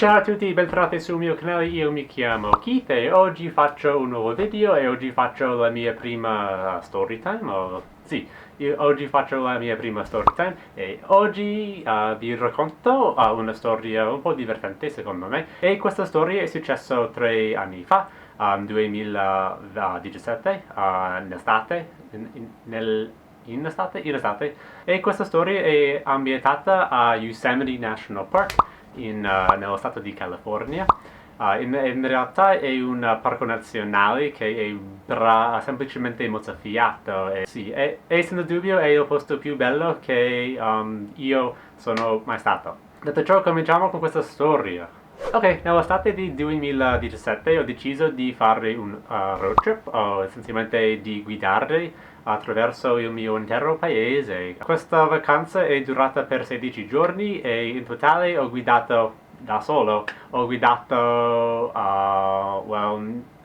Ciao a tutti, bentornati sul mio canale, io mi chiamo Keith e oggi faccio un nuovo video e oggi faccio la mia prima story time, sì, oggi faccio la mia prima story time e oggi vi racconto una storia un po' divertente secondo me e questa storia è successa 3 anni fa, 2017, in estate, in estate, e questa storia è ambientata a Yosemite National Park nello stato di California. In realtà è un parco nazionale che è semplicemente mozzafiato. E, sì, e senza dubbio è il posto più bello che io sono mai stato. Detto ciò, cominciamo con questa storia. Ok, nell'estate di 2017 ho deciso di fare un road trip, o essenzialmente di guidare attraverso il mio intero paese. Questa vacanza è durata per 16 giorni e in totale ho guidato da solo, ho guidato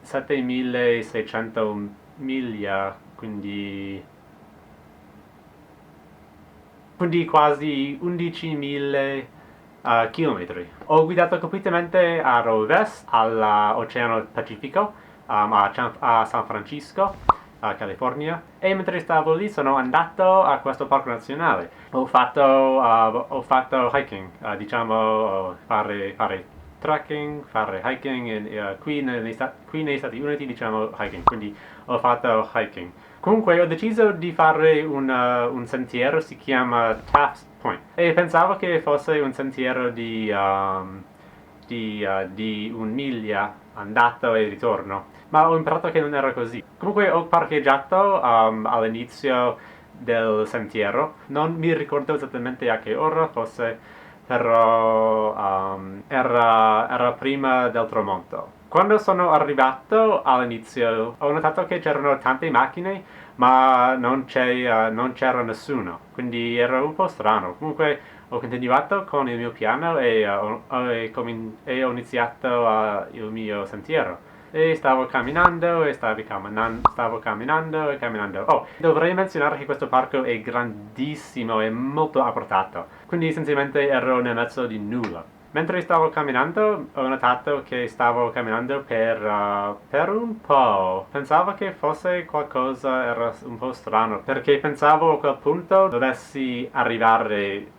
7600 miglia, quindi quasi 11.000 chilometri. Ho guidato completamente a ovest all'Oceano Pacifico, a San Francisco, a California, e mentre stavo lì sono andato a questo parco nazionale. Ho fatto hiking, diciamo, fare trekking, fare hiking, qui negli Stati Uniti diciamo hiking, quindi ho fatto hiking. Comunque ho deciso di fare un sentiero, si chiama Taft Point, e pensavo che fosse un sentiero di 1 miglia andato e ritorno, ma ho imparato che non era così. Comunque ho parcheggiato all'inizio del sentiero, non mi ricordo esattamente a che ora fosse, però era prima del tramonto. Quando sono arrivato all'inizio ho notato che c'erano tante macchine, ma non c'era nessuno, quindi era un po' strano. Comunque ho continuato con il mio piano e ho iniziato il mio sentiero. E stavo camminando e stavo camminando e camminando. Oh, dovrei menzionare che questo parco è grandissimo e molto approdato, quindi essenzialmente ero nel mezzo di nulla. Mentre stavo camminando, ho notato che stavo camminando per un po'. Pensavo che fosse qualcosa, era un po' strano, perché pensavo a quel punto dovessi arrivare,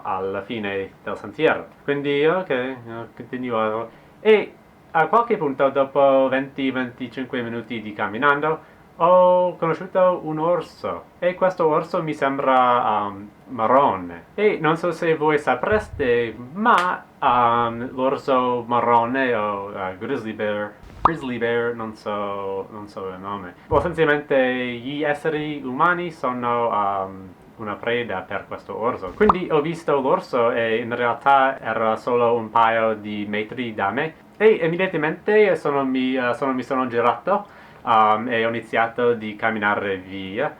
alla fine del sentiero. Quindi, ok, continuavo. E a qualche punto, dopo 20-25 minuti di camminando, ho conosciuto un orso e questo orso mi sembra marrone. E non so se voi sapreste, ma l'orso marrone o grizzly bear, non so il nome. Essenzialmente gli esseri umani sono una preda per questo orso. Quindi ho visto l'orso e in realtà era solo un paio di metri da me e immediatamente mi sono girato e ho iniziato di camminare via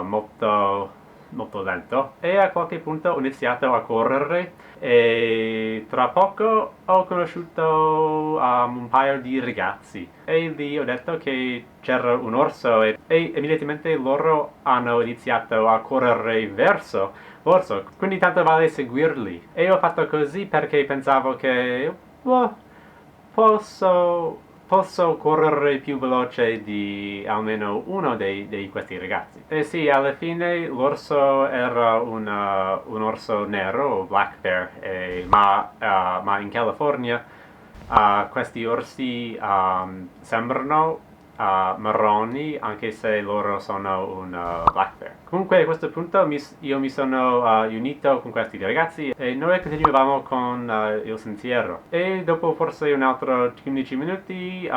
molto, molto lento e a qualche punto ho iniziato a correre e tra poco ho conosciuto un paio di ragazzi e lì ho detto che c'era un orso e immediatamente loro hanno iniziato a correre verso l'orso, quindi tanto vale seguirli e ho fatto così perché pensavo che posso correre più veloce di almeno uno di questi ragazzi. E sì, alla fine l'orso era un orso nero, black bear, ma in California questi orsi sembrano marroni anche se loro sono un black bear. Comunque a questo punto io mi sono unito con questi ragazzi e noi continuavamo con il sentiero e dopo forse un altro 15 minuti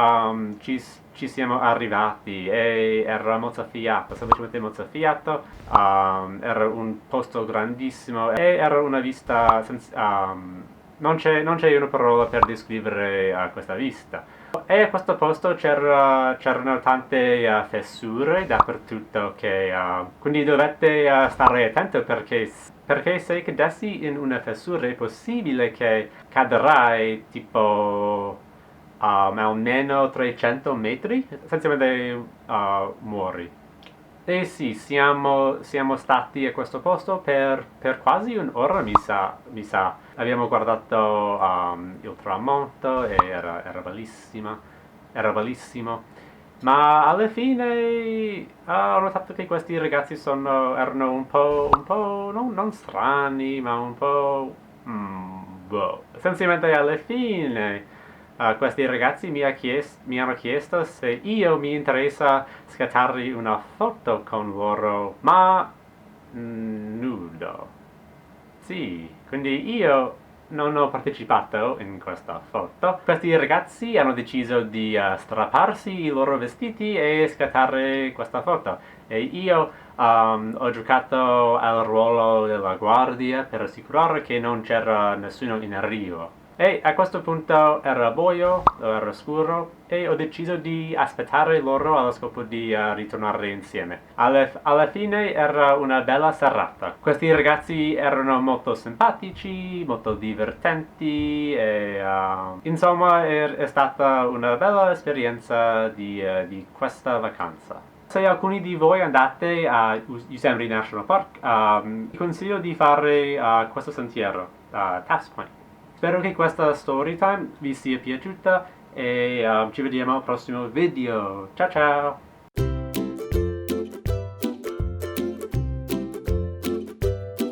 ci siamo arrivati e era mozzafiato, semplicemente mozzafiato, era un posto grandissimo e era una vista non c'è una parola per descrivere questa vista. E a questo posto c'erano tante fessure dappertutto quindi dovete stare attento perché se cadessi in una fessura è possibile che cadrai tipo almeno 300 metri, essenzialmente muori. Eh sì, siamo stati a questo posto per quasi un'ora, mi sa. Abbiamo guardato il tramonto e era bellissima, era bellissimo. Ma alla fine ho notato che questi ragazzi erano un po' non strani, ma un po'... boh. Essenzialmente alla fine questi ragazzi mi hanno chiesto se io mi interessa scattare una foto con loro, ma nudo. Sì, quindi io non ho partecipato in questa foto. Questi ragazzi hanno deciso di strapparsi i loro vestiti e scattare questa foto. E io ho giocato al ruolo della guardia per assicurare che non c'era nessuno in arrivo. E a questo punto era buio, era scuro, e ho deciso di aspettare loro allo scopo di ritornare insieme. Alla fine era una bella serata. Questi ragazzi erano molto simpatici, molto divertenti e insomma è stata una bella esperienza di questa vacanza. Se alcuni di voi andate a Yosemite National Park, vi consiglio di fare questo sentiero, Taft Point. Spero che questa story time vi sia piaciuta e ci vediamo al prossimo video. Ciao ciao!